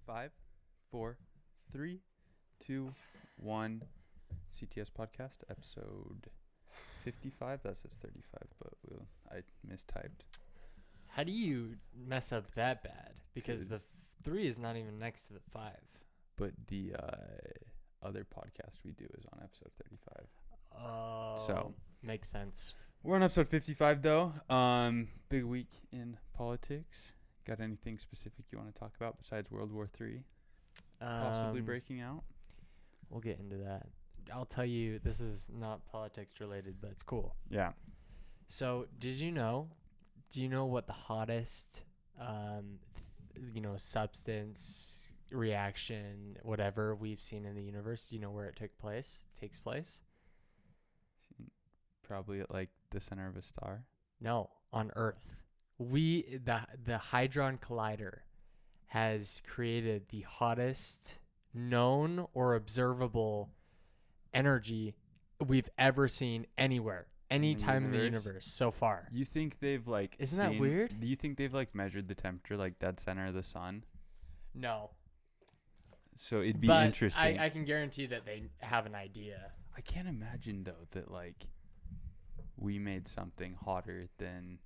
5, 4, 3, 2, 1. CTS podcast episode 55. That says 35, but I mistyped. How do you mess up that bad? Because the 3 is not even next to the 5. But the other podcast we do is on episode 35. Oh, so makes sense. We're on episode 55 though. Big week in politics. Got anything specific you want to talk about besides World War III possibly breaking out? We'll get into that. I'll tell you, this is not politics related, but it's cool. Yeah. So, do you know what the hottest, substance, reaction, whatever we've seen in the universe? Do you know where it takes place? Probably at like the center of a star. No, on Earth. The Hydron Collider has created the hottest known or observable energy we've ever seen anywhere, anytime in the universe so far. You think they've like Isn't that weird? Do you think they've like measured the temperature like dead center of the sun? No. So it'd be interesting. I can guarantee that they have an idea. I can't imagine though that like we made something hotter than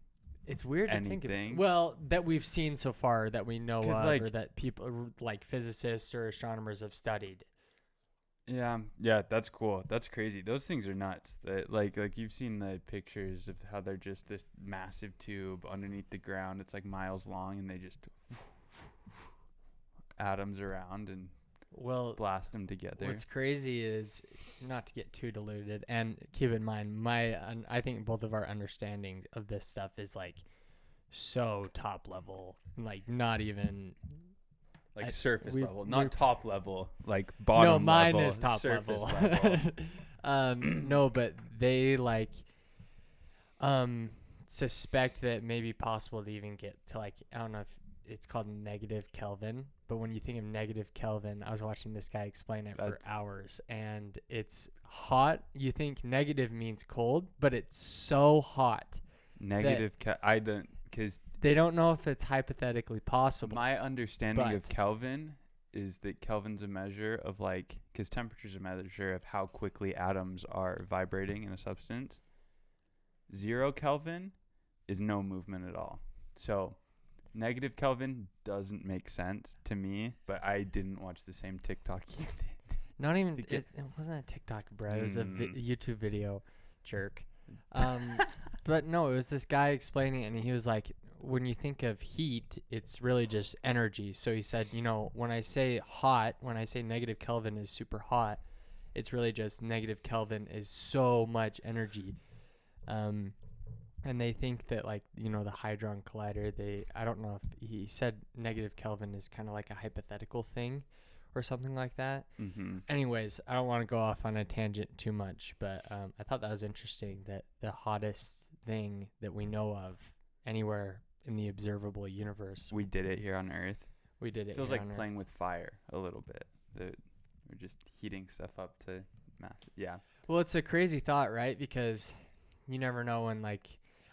it's weird anything. To think of. Well, that we've seen so far that we know of, like, or that people like physicists or astronomers have studied. Yeah, that's cool. That's crazy. Those things are nuts. That like you've seen the pictures of how they're just this massive tube underneath the ground. It's like miles long, and they just atoms around and blast them together. What's crazy is, not to get too diluted, and keep in mind, I think both of our understanding of this stuff is like so top level, like not even like surface level, not top level, like bottom level. No, mine is top surface level. No, but they like suspect that it may be possible to even get to like, I don't know if it's called negative Kelvin, but when you think of negative Kelvin, I was watching this guy explain it for hours, and it's hot. You think negative means cold, but it's so hot. Negative I don't, because they don't know if it's hypothetically possible. My understanding of Kelvin is that Kelvin's a measure of like, because temperature's a measure of how quickly atoms are vibrating in a substance. 0 Kelvin is no movement at all. So negative Kelvin doesn't make sense to me, but I didn't watch the same TikTok you did. Not even, it wasn't a TikTok, bro. It was a YouTube video, jerk. But no, it was this guy explaining it, and he was like, when you think of heat, it's really just energy. So he said, when I say hot, when I say negative Kelvin is super hot, it's really just negative Kelvin is so much energy. And they think that, like, the Hydron Collider, I don't know if he said negative Kelvin is kind of like a hypothetical thing or something like that. Mm-hmm. Anyways, I don't want to go off on a tangent too much, but I thought that was interesting that the hottest thing that we know of anywhere in the observable universe. We did it here on Earth. We did it. Feels like playing with fire a little bit. We're just heating stuff up to mass. Yeah. Well, it's a crazy thought, right? Because you never know when, like,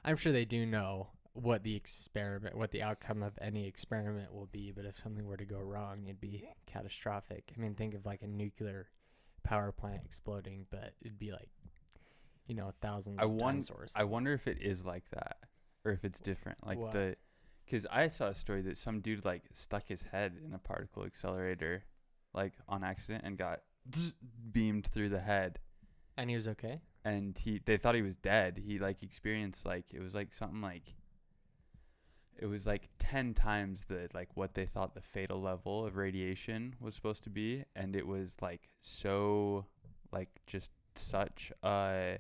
I'm sure they do know what the outcome of any experiment will be, but if something were to go wrong, it'd be catastrophic. I mean, think of like a nuclear power plant exploding, but it'd be like, thousands of times worse. I wonder if it is like that, or if it's different. Like what? Because I saw a story that some dude like stuck his head in a particle accelerator, like on accident, and got beamed through the head. And he was okay? And they thought he was dead. He like experienced like, it was like something like, it was like 10 times the like what they thought the fatal level of radiation was supposed to be, and it was like so like just such a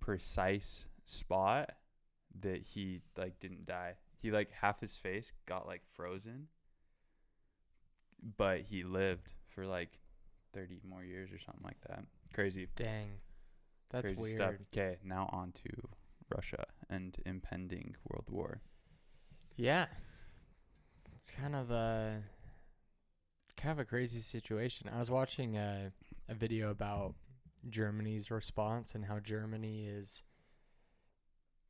precise spot that he like didn't die. He like half his face got like frozen, but he lived for like 30 more years or something like that. Crazy. Dang. That's crazy weird. Stuff. Okay, now on to Russia and impending world war. Yeah. It's kind of a crazy situation. I was watching a video about Germany's response and how Germany is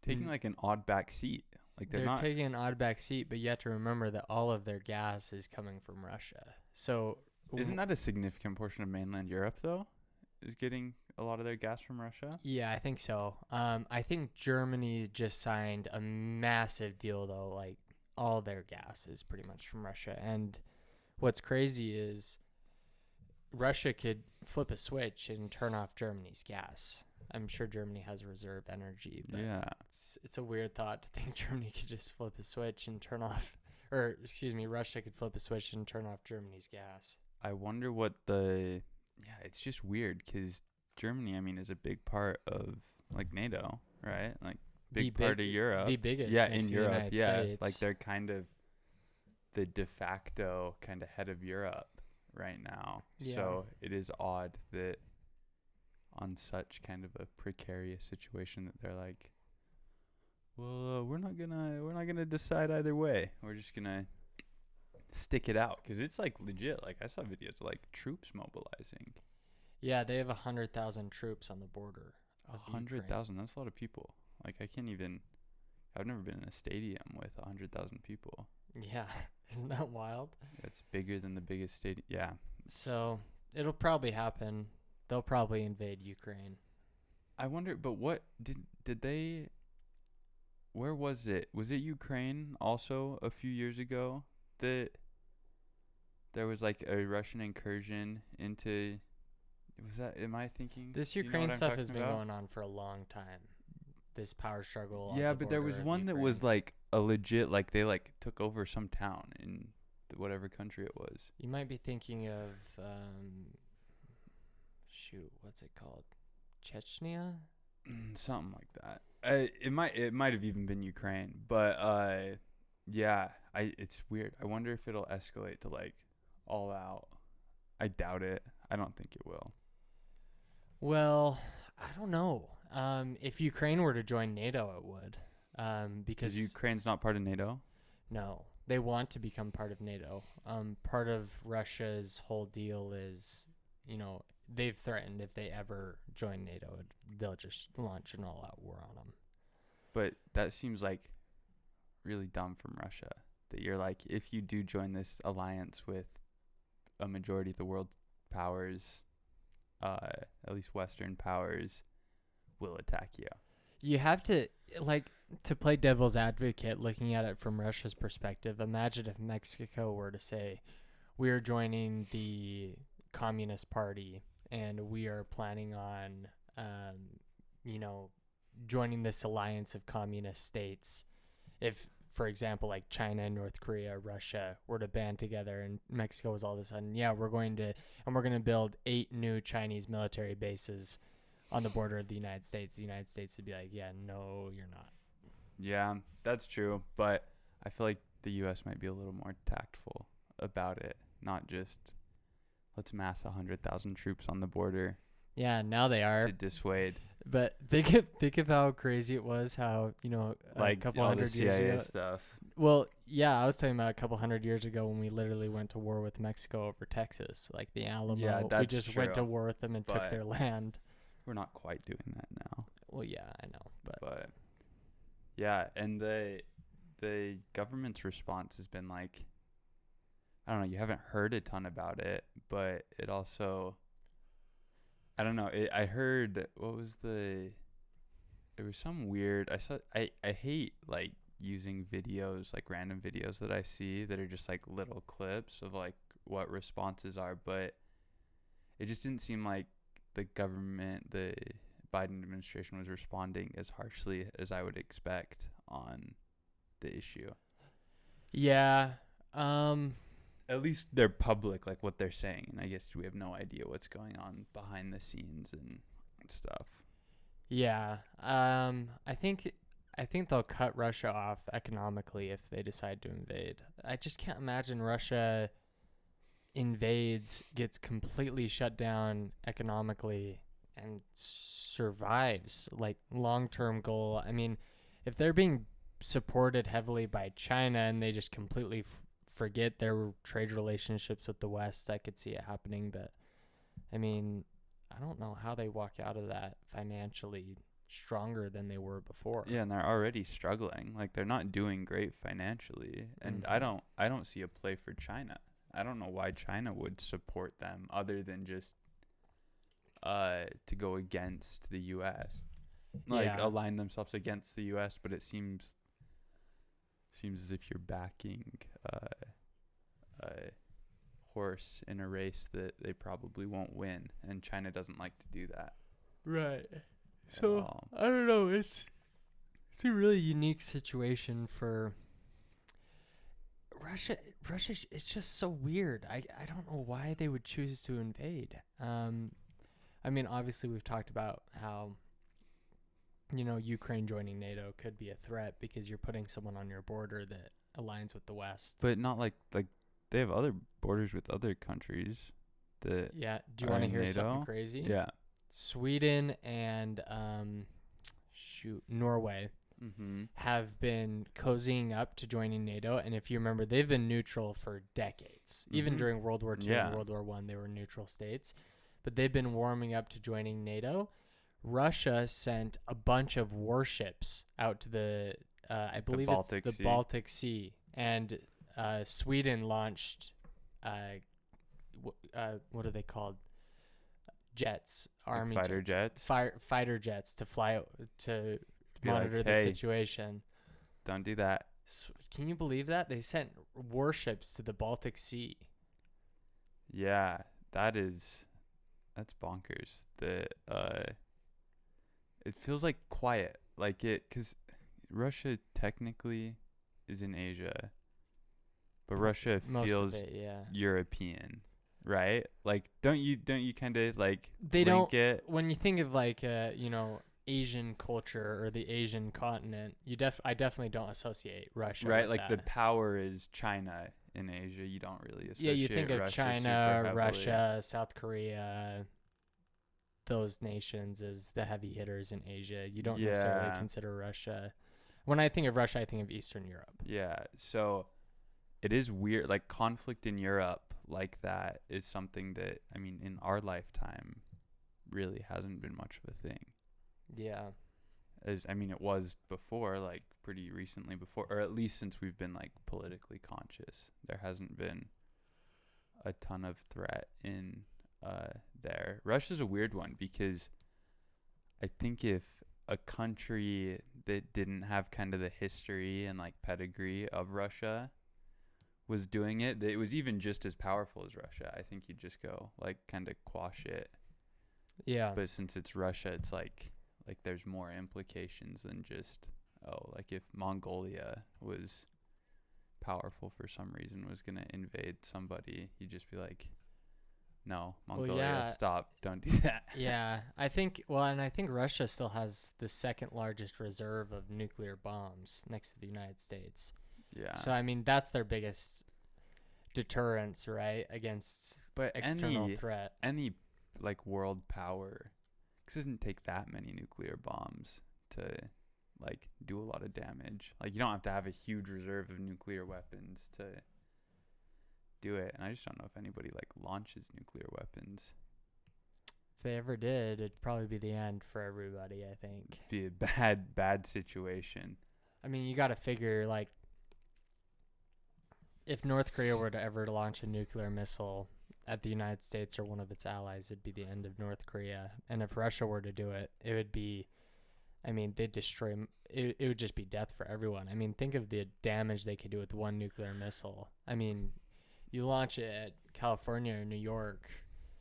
taking like an odd back seat. Like they're not. taking an odd back seat, but you have to remember that all of their gas is coming from Russia. So Isn't that a significant portion of mainland Europe though? Is getting a lot of their gas from Russia? Yeah, I think so. I think Germany just signed a massive deal though. Like all their gas is pretty much from Russia. And what's crazy is Russia could flip a switch and turn off Germany's gas. I'm sure Germany has reserve energy, but Yeah. it's a weird thought to think Germany could just flip a switch and turn off, or excuse me, Russia could flip a switch and turn off Germany's gas. I wonder what it's just weird because Germany, I mean, is a big part of like NATO, right? Like big part of Europe. The biggest. Yeah, next in to the Europe. United Yeah, States. like they're kind of the de facto kind of head of Europe right now. Yeah. So it is odd that on such kind of a precarious situation that they're like, well, we're not gonna decide either way. We're just gonna stick it out because it's like legit. Like I saw videos of like troops mobilizing. Yeah, they have 100,000 troops on the border. 100,000. That's a lot of people. Like I've never been in a stadium with 100,000 people. Yeah, isn't that wild? It's bigger than the biggest stadium. Yeah. So it'll probably happen. They'll probably invade Ukraine. I wonder, but what did they? Where was it? Was it Ukraine also a few years ago that there was like a Russian incursion into? Was that? Am I thinking? This do you know Ukraine what I'm stuff has talking been about? going on for a long time. This power struggle. On Yeah, the but there was border of one that Ukraine. was like a legit, like they like took over some town in whatever country it was. You might be thinking of, what's it called? Chechnya? Something like that. It might have even been Ukraine, but yeah, it's weird. I wonder if it'll escalate to like all out. I doubt it. I don't think it will. Well, I don't know. If Ukraine were to join NATO, it would. Because Ukraine's not part of NATO. no, they want to become part of NATO. Part of Russia's whole deal is, they've threatened if they ever join NATO, they'll just launch an all-out war on them. But that seems like really dumb from Russia. That you're like, if you do join this alliance with a majority of the world's powers, at least Western powers, will attack you. You have to, to play devil's advocate, looking at it from Russia's perspective, imagine if Mexico were to say, we are joining the Communist Party and we are planning on, joining this alliance of communist states. If, for example, like China, North Korea, Russia were to band together and Mexico was all of a sudden, we're going to build 8 new Chinese military bases on the border of the United States. The United States would be like, yeah, no, you're not. Yeah, that's true. But I feel like the U.S. might be a little more tactful about it. Not just, let's mass 100,000 troops on the border. Yeah, now they are. To dissuade. But think of how crazy it was, how, like a couple all hundred the years CIA ago. stuff. Well, yeah, I was talking about a couple hundred years ago when we literally went to war with Mexico over Texas, like the Alamo. Yeah, we that's just went to true. war with them and took But their land. We're not quite doing that now. Well, yeah, I know, But yeah, and the government's response has been like, I don't know, you haven't heard a ton about it, but it also, I don't know, I heard, there was some weird, I hate like using videos, like random videos that I see that are just like little clips of like what responses are, but it just didn't seem like the Biden administration was responding as harshly as I would expect on the issue. yeah. At least they're public, like what they're saying, and I guess we have no idea what's going on behind the scenes and stuff. Yeah. I think they'll cut Russia off economically if they decide to invade. I just can't imagine Russia invades, gets completely shut down economically, and survives. Like, long-term goal. I mean, if they're being supported heavily by China and they just completely forget their trade relationships with the West, I could see it happening. But I mean, I don't know how they walk out of that financially stronger than they were before. Yeah, and they're already struggling. Like, they're not doing great financially. And I don't see a play for China. I don't know why China would support them other than just to go against the US. Like, align themselves against the US, but it seems as if you're backing a horse in a race that they probably won't win, and China doesn't like to do that. Right. So I don't know. It's a really unique situation for Russia. Russia is just so weird. I don't know why they would choose to invade. I mean, obviously we've talked about how, you know, Ukraine joining NATO could be a threat because you're putting someone on your border that aligns with the West. But not like they have other borders with other countries. That yeah. Do you want to hear NATO? something crazy? Yeah. Sweden and Norway have been cozying up to joining NATO, and if you remember, they've been neutral for decades. Even during World War II and World War I, they were neutral states, but they've been warming up to joining NATO. Russia sent a bunch of warships out to the I believe it's the Baltic Sea, and Sweden launched what are they called? Jets, army fighter jets, fighter jets to fly to monitor like, the hey, situation. Don't do that. Can you believe that they sent warships to the Baltic Sea? Yeah, that's bonkers. It feels like quiet, like it, because Russia technically is in Asia, but Russia feels European. Right? Like, don't you kind of like they link don't it? When you think of like you know, Asian culture or the Asian continent, I definitely don't associate Russia. Right, with like that. the power is China in Asia. You don't really associate. Yeah, you think of Russia China, Russia, South Korea, those nations as the heavy hitters in Asia. You don't necessarily consider Russia. When I think of Russia, I think of Eastern Europe. Yeah, so it is weird. Like, conflict in Europe like that is something that, I mean, in our lifetime really hasn't been much of a thing. Yeah. It was before, like pretty recently before, or at least since we've been like politically conscious, there hasn't been a ton of threat in there. Russia's a weird one because I think if a country that didn't have kind of the history and like pedigree of Russia was doing it, it was even just as powerful as Russia. I think you'd just go like kind of quash it. Yeah. But since it's Russia, it's like there's more implications than just, like if Mongolia was powerful for some reason, was going to invade somebody, you'd just be like, no, Mongolia, stop, don't do that. Yeah. I think Russia still has the second largest reserve of nuclear bombs next to the United States. Yeah. So, I mean, that's their biggest deterrence, right, against external threat. Any, like, world power, because it doesn't take that many nuclear bombs to, like, do a lot of damage. Like, you don't have to have a huge reserve of nuclear weapons to do it. And I just don't know if anybody, like, launches nuclear weapons. If they ever did, it'd probably be the end for everybody, I think. Be a bad situation. I mean, you got to figure, like, if North Korea were to ever launch a nuclear missile at the United States or one of its allies, it'd be the end of North Korea. And if Russia were to do it, it would be, I mean, they'd destroy, it would just be death for everyone. I mean, think of the damage they could do with one nuclear missile. I mean, you launch it at California or New York.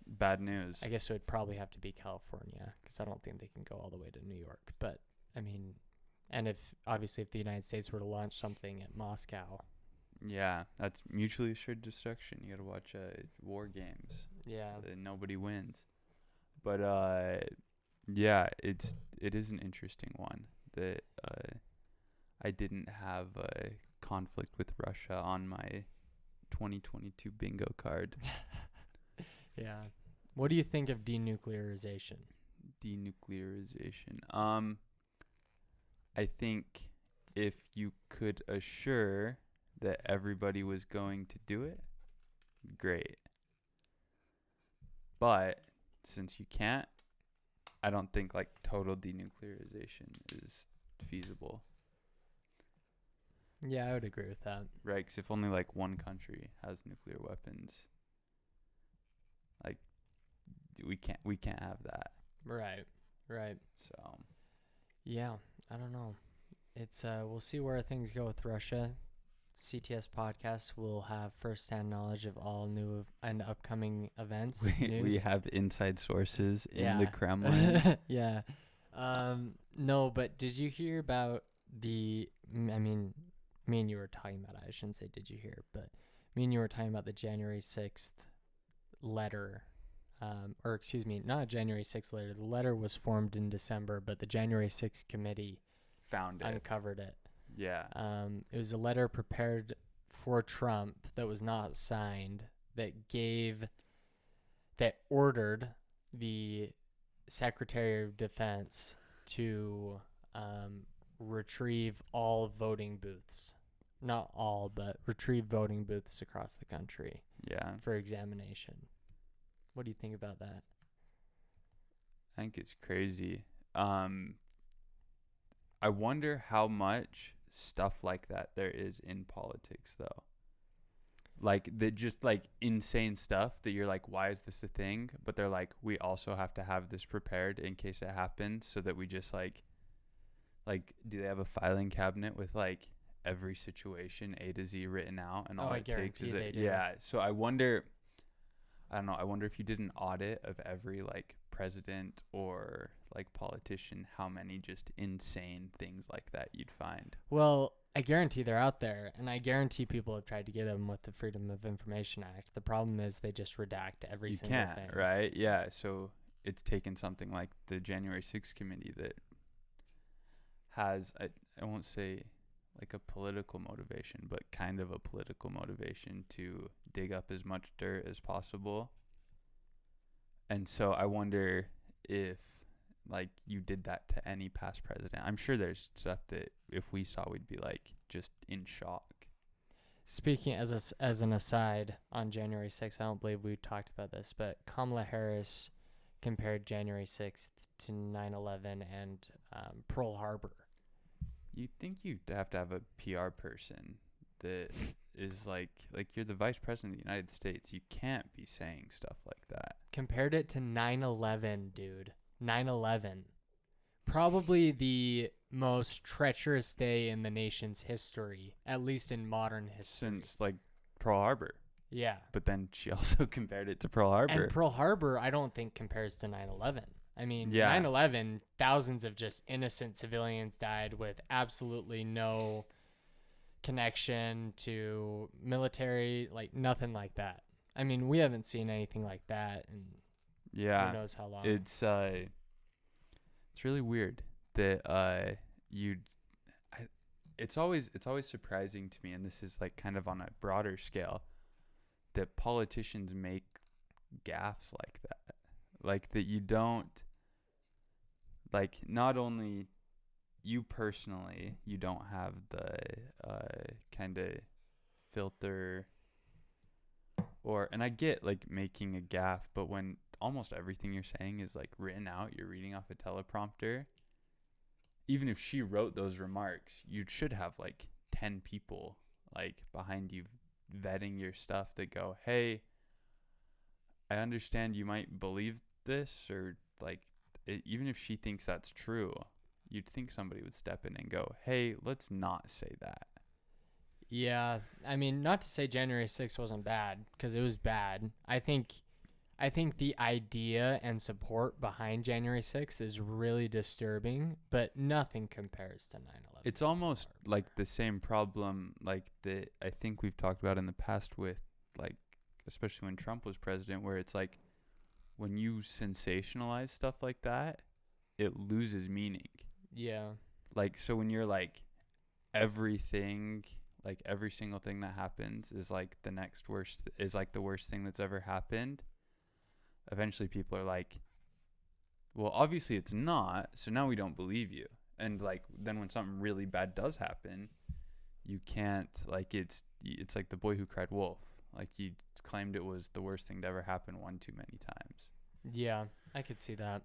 Bad news. I guess it would probably have to be California because I don't think they can go all the way to New York. But, I mean, and if the United States were to launch something at Moscow. Yeah, that's mutually assured destruction. You got to watch war games. Yeah. Nobody wins. But yeah, it is an interesting one that I didn't have a conflict with Russia on my 2022 bingo card. Yeah. What do you think of denuclearization? I think if you could assure that everybody was going to do it, great. But since you can't, I don't think like total denuclearization is feasible. Yeah, I would agree with that. Right, because if only like one country has nuclear weapons, like we can't have that. Right. So Yeah, I don't know. It's we'll see where things go with Russia. CTS podcast will have first-hand knowledge of all new and upcoming events. we have inside sources in the Kremlin. Yeah. No, but did you hear about me and you were talking about it. I shouldn't say did you hear, but me and you were talking about the January 6th letter. Or excuse me, not a January 6th letter. The letter was formed in December, but the January 6th committee uncovered it. Yeah. It was a letter prepared for Trump that was not signed that ordered the Secretary of Defense to retrieve all voting booths. Not all, but retrieve voting booths across the country. Yeah. For examination. What do you think about that? I think it's crazy. I wonder how much stuff like that there is in politics, though. Like, just like insane stuff that you're like, why is this a thing? But they're like, we also have to have this prepared in case it happens, so that we just like, do they have a filing cabinet with like every situation A to Z written out, and all it takes is it? Yeah. So I wonder if you did an audit of every like president or like politician, how many just insane things like that you'd find. Well, I guarantee they're out there, and I guarantee people have tried to get them with the Freedom of Information Act. The problem is they just redact every single thing. Right? Yeah. So it's taken something like the January 6th committee that has, I won't say like a political motivation, but kind of a political motivation to dig up as much dirt as possible. And so I wonder if like you did that to any past president. I'm sure there's stuff that if we saw, we'd be like just in shock. Speaking as an aside on January 6th, I don't believe we talked about this, but Kamala Harris compared January 6th to 9/11 and Pearl Harbor. You'd think you'd have to have a PR person that is like you're the vice president of the United States. You can't be saying stuff like that. Compared it to 9/11, dude. 9/11. Probably the most treacherous day in the nation's history, at least in modern history. Since like Pearl Harbor. Yeah. But then she also compared it to Pearl Harbor. And Pearl Harbor, I don't think compares to 9/11. I mean, yeah. 9/11, thousands of just innocent civilians died with absolutely no connection to military, like nothing like that. I mean, we haven't seen anything like that in who knows how long. It's really weird that it's always surprising to me, and this is like kind of on a broader scale, that politicians make gaffes like that. Like that you don't, like, not only you personally, you don't have the kind of filter, and I get like making a gaffe, but when almost everything you're saying is like written out, you're reading off a teleprompter, even if she wrote those remarks, you should have like 10 people like behind you vetting your stuff that go, hey, I understand you might believe this, or like even if she thinks that's true, you'd think somebody would step in and go, hey, let's not say that. Yeah, I mean, not to say January 6th wasn't bad, because it was bad. I think the idea and support behind January 6th is really disturbing, but nothing compares to 9/11. It's almost like the same problem like that I think we've talked about in the past with, like, especially when Trump was president, where it's like when you sensationalize stuff like that, it loses meaning. Yeah. Like, so when you're like everything, like every single thing that happens is like the next worst, is like the worst thing that's ever happened, eventually people are like, well, obviously it's not, so now we don't believe you. And like then when something really bad does happen, you can't, like, it's like the boy who cried wolf. Like, you claimed it was the worst thing to ever happen one too many times. Yeah, I could see that.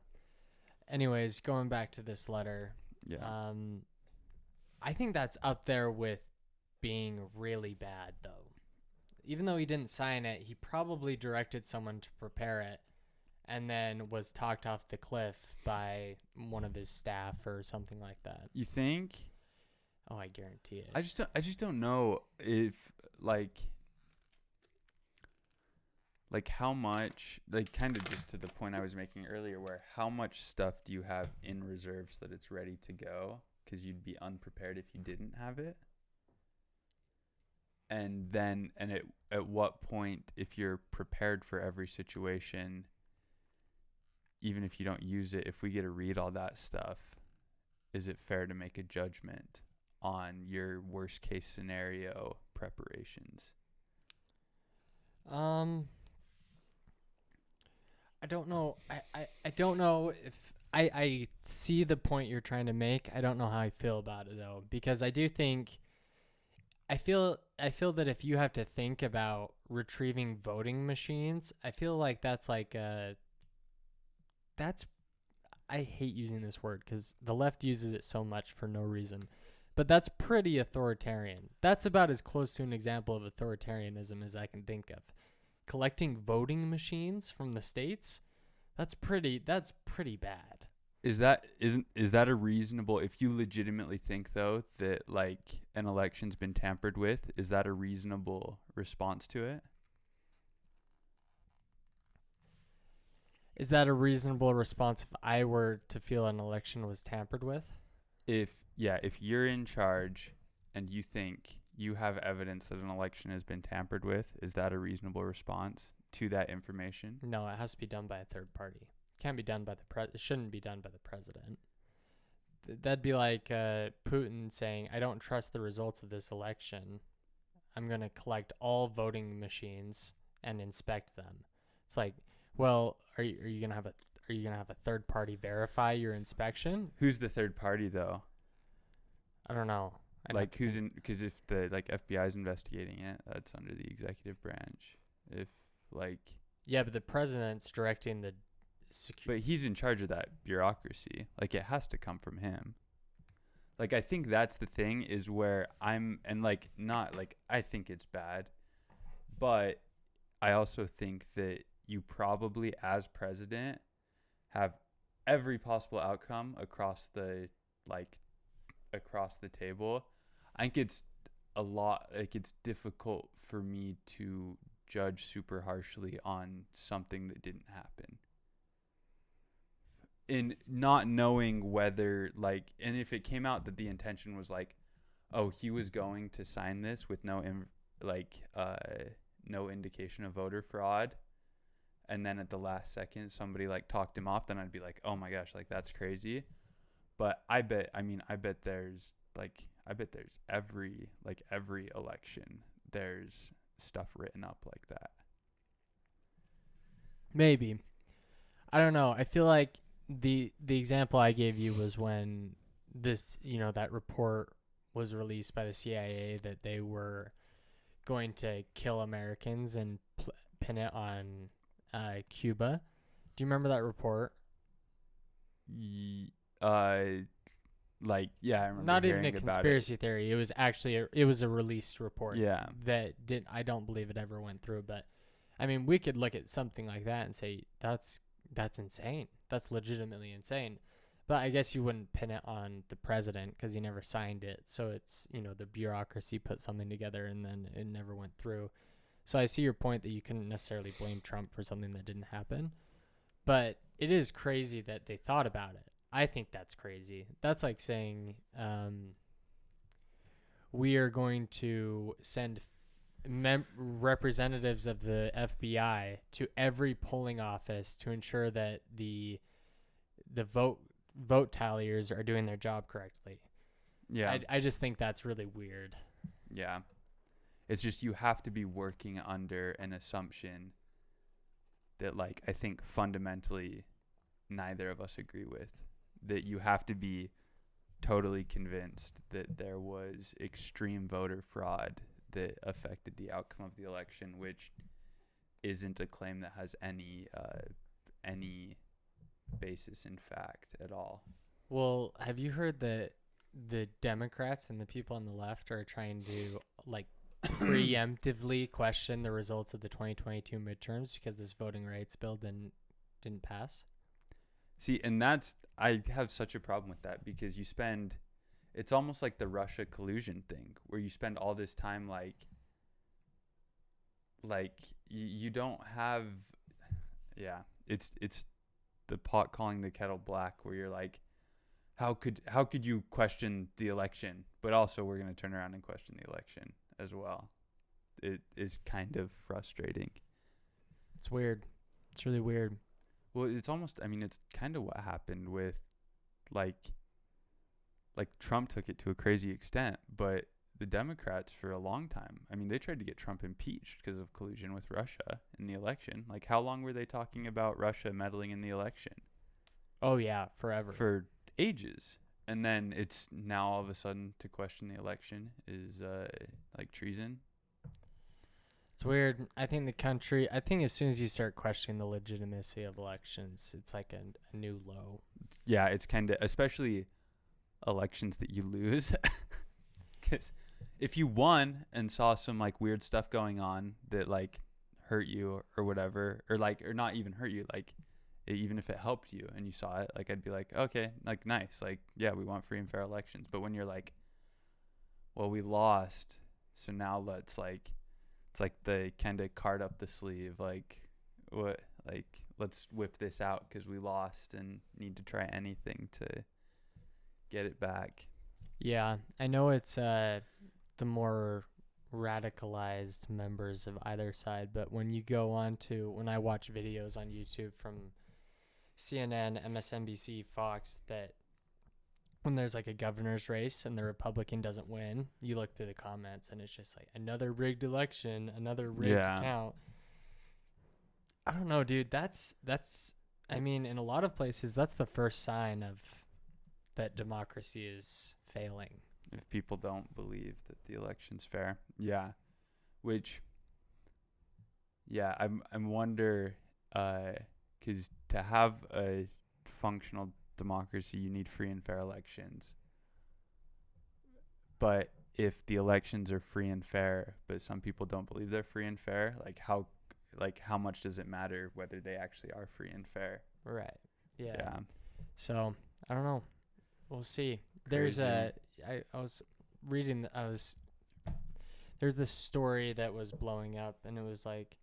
anyways, going back to this letter, Yeah. I think that's up there with being really bad, though. Even though he didn't sign it, he probably directed someone to prepare it and then was talked off the cliff by one of his staff or something like that. You think? Oh, I guarantee it. I just don't know if like how much, like, kind of just to the point I was making earlier, where how much stuff do you have in reserve so that it's ready to go, because you'd be unprepared if you didn't have it. And then at what point, if you're prepared for every situation, even if you don't use it, if we get to read all that stuff, is it fair to make a judgment on your worst case scenario preparations? I don't know. I don't know if I see the point you're trying to make. I don't know how I feel about it though, because I do think I feel that if you have to think about retrieving voting machines, I feel like that's I hate using this word because the left uses it so much for no reason. But that's pretty authoritarian. That's about as close to an example of authoritarianism as I can think of. Collecting voting machines from the states, that's pretty bad. Is that a reasonable, if you legitimately think though that like an election's been tampered with, is that a reasonable response to it? Is that a reasonable response if I were to feel an election was tampered with? If you're in charge and you think you have evidence that an election has been tampered with, is that a reasonable response to that information? No, it has to be done by a third party. It can't be done by it shouldn't be done by the president. That'd be like Putin saying, "I don't trust the results of this election. I'm going to collect all voting machines and inspect them." It's like, well, are you going to have a third party verify your inspection? Who's the third party though? I don't know. Like who's in? Because if the FBI is investigating it, that's under the executive branch. If yeah, but the president's directing the but he's in charge of that bureaucracy. Like it has to come from him. Like I think that's the thing is where I'm, and like not like I think it's bad, but I also think that you probably as president have every possible outcome across the table. I think it's it's difficult for me to judge super harshly on something that didn't happen. In not knowing whether and if it came out that the intention was oh, he was going to sign this with no indication of voter fraud, and then at the last second somebody talked him off, then I'd be like, oh my gosh, that's crazy. But I bet there's every election there's stuff written up like that. Maybe. I don't know. I feel like the example I gave you was when this, that report was released by the CIA that they were going to kill Americans and pin it on Cuba. Do you remember that report? Yeah, I remember. Not even a conspiracy theory. It was actually a released report. Yeah. I don't believe it ever went through, but I mean, we could look at something like that and say that's insane. That's legitimately insane. But I guess you wouldn't pin it on the president because he never signed it. So it's, the bureaucracy put something together and then it never went through. So I see your point that you couldn't necessarily blame Trump for something that didn't happen. But it is crazy that they thought about it. I think that's crazy. That's like saying we are going to send representatives of the FBI to every polling office to ensure that the vote talliers are doing their job correctly. Yeah. I just think that's really weird. Yeah. It's just you have to be working under an assumption that I think fundamentally neither of us agree with. That you have to be totally convinced that there was extreme voter fraud that affected the outcome of the election, which isn't a claim that has any basis in fact at all. Well, have you heard that the Democrats and the people on the left are trying to like preemptively question the results of the 2022 midterms because this voting rights bill didn't pass? See, and I have such a problem with that because it's almost like the Russia collusion thing where you spend all this time you don't have, yeah, it's the pot calling the kettle black where you're like, how could you question the election, but also we're going to turn around and question the election as well. It is kind of frustrating. It's weird. It's really weird. Well, it's kind of what happened with like Trump took it to a crazy extent, but the Democrats for a long time, they tried to get Trump impeached because of collusion with Russia in the election. Like, how long were they talking about Russia meddling in the election? Oh, yeah, forever. For ages. And then it's now all of a sudden to question the election is like treason. It's weird. I think as soon as you start questioning the legitimacy of elections, it's like a new low. Yeah, it's kind of, especially elections that you lose. Because if you won and saw some like weird stuff going on that like hurt you or whatever, or not even hurt you, like even if it helped you and you saw it, like I'd be like, okay, like nice, like yeah, we want free and fair elections. But when you're like, well, we lost, so now let's like, it's like the kind of card up the sleeve, like what, like let's whip this out because we lost and need to try anything to get it back. Yeah, I know it's the more radicalized members of either side, but when I watch videos on YouTube from CNN, MSNBC, Fox, that when there's like a governor's race and the Republican doesn't win, you look through the comments and it's just like another rigged election, another rigged count. I don't know, dude. That's in a lot of places, that's the first sign of that democracy is failing. If people don't believe that the election's fair. Yeah. Which, yeah, I wonder, because to have a functional democracy, you need free and fair elections. But if the elections are free and fair, but some people don't believe they're free and fair, how much does it matter whether they actually are free and fair? Right. Yeah. Yeah. So, I don't know. We'll see. Crazy. There's this story that was blowing up, and it was like,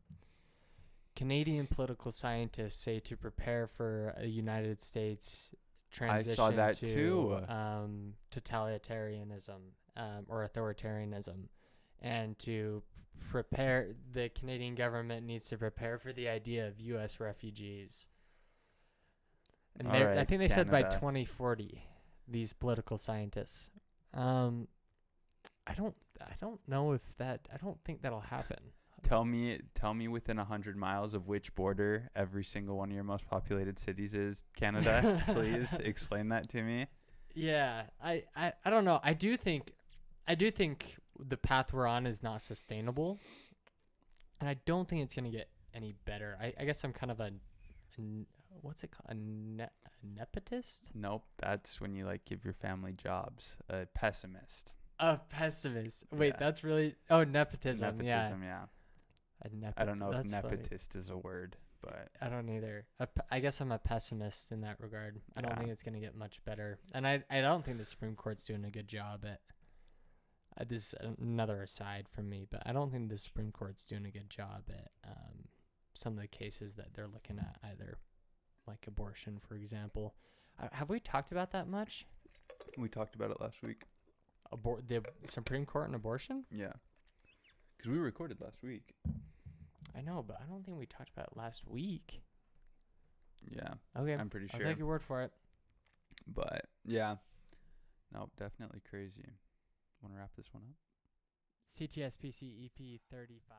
Canadian political scientists say to prepare for a United States transition I saw that to too. Totalitarianism or authoritarianism, and to prepare, the Canadian government needs to prepare for the idea of U.S. refugees. And I think they said by 2040. These political scientists. I don't know if that. I don't think that'll happen. Tell me within 100 miles of which border every single one of your most populated cities is Canada. Please explain that to me. Yeah, I don't know. I do think the path we're on is not sustainable, and I don't think it's gonna get any better. I guess I'm kind of what's it called? A nepotist? Nope, that's when you like give your family jobs. A pessimist. A pessimist. Wait, Yeah. That's really nepotism. Nepotism, yeah. I don't know if that's nepotist is a word, but I don't either. I guess I'm a pessimist in that regard. I don't think it's gonna get much better, and I don't think the Supreme Court's doing a good job at this. Another aside from me, but I don't think the Supreme Court's doing a good job at some of the cases that they're looking at, either like abortion, for example. Have we talked about that much? we talked about it last week. The Supreme Court and abortion? Yeah, because we recorded last week. I know, but I don't think we talked about it last week. Yeah. Okay. I'm pretty sure. I'll take your word for it. But yeah, no, definitely crazy. Want to wrap this one up? CTSPC EP 35.